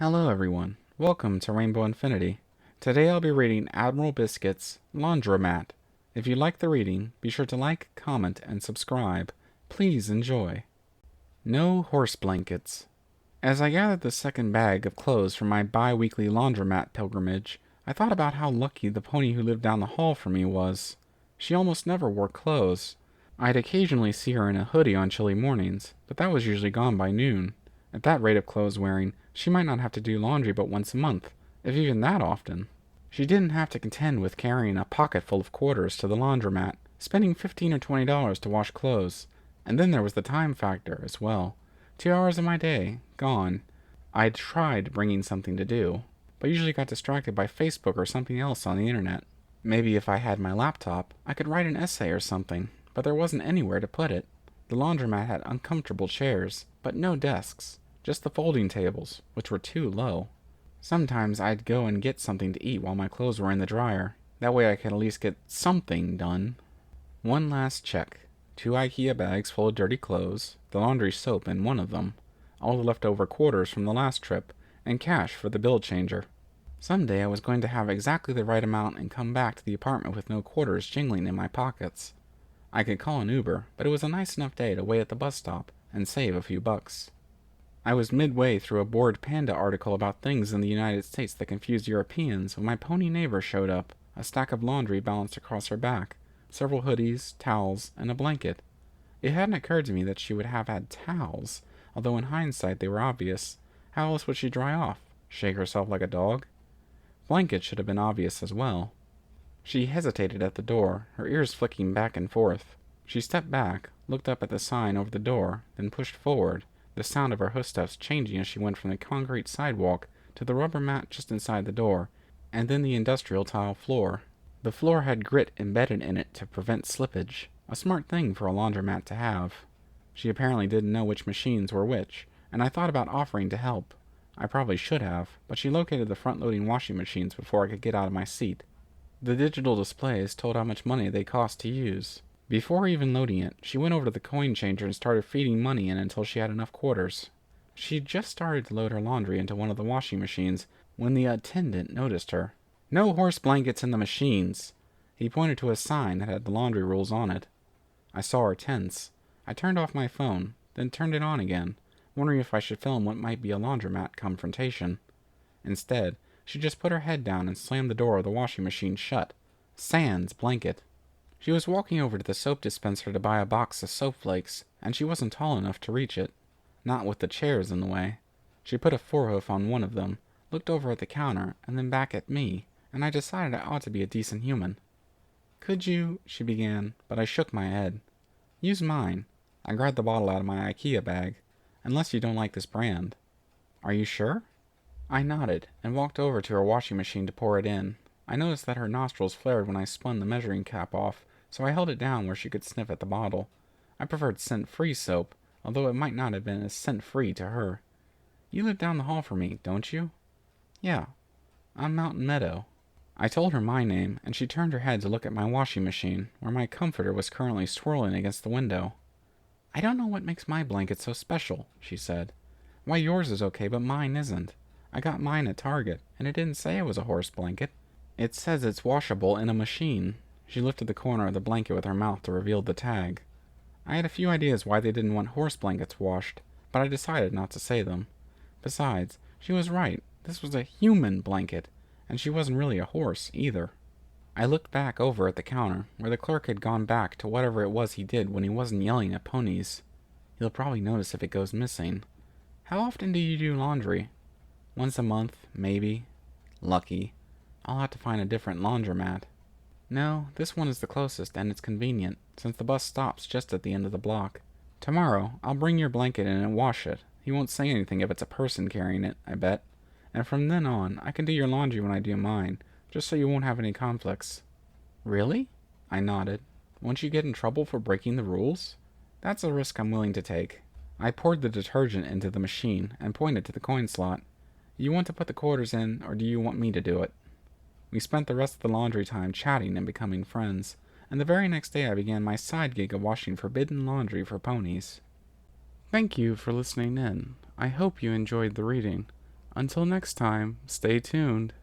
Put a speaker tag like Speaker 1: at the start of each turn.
Speaker 1: Hello everyone, welcome to Rainbow Infinity. Today I'll be reading Admiral Biscuit's Laundromat. If you like the reading, be sure to like, comment, and subscribe. Please enjoy. No horse blankets. As I gathered the second bag of clothes for my bi-weekly laundromat pilgrimage, I thought about how lucky the pony who lived down the hall from me was. She almost never wore clothes. I'd occasionally see her in a hoodie on chilly mornings, but that was usually gone by noon. At that rate of clothes wearing, she might not have to do laundry but once a month, if even that often. She didn't have to contend with carrying a pocket full of quarters to the laundromat, spending $15 or $20 to wash clothes. And then there was the time factor as well. 2 hours of my day, gone. I'd tried bringing something to do, but usually got distracted by Facebook or something else on the internet. Maybe if I had my laptop, I could write an essay or something, but there wasn't anywhere to put it. The laundromat had uncomfortable chairs, but no desks. Just the folding tables, which were too low. Sometimes I'd go and get something to eat while my clothes were in the dryer. That way I could at least get something done. One last check. 2 IKEA bags full of dirty clothes, the laundry soap in one of them, all the leftover quarters from the last trip, and cash for the bill changer. Someday I was going to have exactly the right amount and come back to the apartment with no quarters jingling in my pockets. I could call an Uber, but it was a nice enough day to wait at the bus stop and save a few bucks. I was midway through a Bored Panda article about things in the United States that confused Europeans when my pony neighbor showed up, a stack of laundry balanced across her back, several hoodies, towels, and a blanket. It hadn't occurred to me that she would have had towels, although in hindsight they were obvious. How else would she dry off? Shake herself like a dog? Blanket should have been obvious as well. She hesitated at the door, her ears flicking back and forth. She stepped back, looked up at the sign over the door, then pushed forward, the sound of her footsteps changing as she went from the concrete sidewalk to the rubber mat just inside the door, and then the industrial tile floor. The floor had grit embedded in it to prevent slippage, a smart thing for a laundromat to have. She apparently didn't know which machines were which, and I thought about offering to help. I probably should have, but she located the front-loading washing machines before I could get out of my seat. The digital displays told how much money they cost to use. Before even loading it, she went over to the coin changer and started feeding money in until she had enough quarters. She'd just started to load her laundry into one of the washing machines when the attendant noticed her. "No horse blankets in the machines!" He pointed to a sign that had the laundry rules on it. I saw her tense. I turned off my phone, then turned it on again, wondering if I should film what might be a laundromat confrontation. Instead, she just put her head down and slammed the door of the washing machine shut. Sans blanket. She was walking over to the soap dispenser to buy a box of soap flakes, and she wasn't tall enough to reach it. Not with the chairs in the way. She put a forehoof on one of them, looked over at the counter, and then back at me, and I decided I ought to be a decent human. "Could you," she began, but I shook my head. "Use mine." I grabbed the bottle out of my IKEA bag. "Unless you don't like this brand." "Are you sure?" I nodded, and walked over to her washing machine to pour it in. I noticed that her nostrils flared when I spun the measuring cap off, so I held it down where she could sniff at the bottle. I preferred scent-free soap, although it might not have been as scent-free to her. "You live down the hall from me, don't you?" "Yeah. I'm Mountain Meadow." I told her my name, and she turned her head to look at my washing machine, where my comforter was currently swirling against the window. "I don't know what makes my blanket so special," she said. "Why, yours is okay, but mine isn't. I got mine at Target, and it didn't say it was a horse blanket. It says it's washable in a machine." She lifted the corner of the blanket with her mouth to reveal the tag. I had a few ideas why they didn't want horse blankets washed, but I decided not to say them. Besides, she was right. This was a human blanket, and she wasn't really a horse, either. I looked back over at the counter, where the clerk had gone back to whatever it was he did when he wasn't yelling at ponies. He'll probably notice if it goes missing. "How often do you do laundry?" "Once a month, maybe." Lucky. I'll have to find a different laundromat. "No, this one is the closest, and it's convenient, since the bus stops just at the end of the block. Tomorrow, I'll bring your blanket in and wash it. He won't say anything if it's a person carrying it, I bet. And from then on, I can do your laundry when I do mine, just so you won't have any conflicts." "Really?" I nodded. "Won't you get in trouble for breaking the rules?" "That's a risk I'm willing to take." I poured the detergent into the machine and pointed to the coin slot. "You want to put the quarters in, or do you want me to do it?" We spent the rest of the laundry time chatting and becoming friends, and the very next day I began my side gig of washing forbidden laundry for ponies. Thank you for listening in. I hope you enjoyed the reading. Until next time, stay tuned.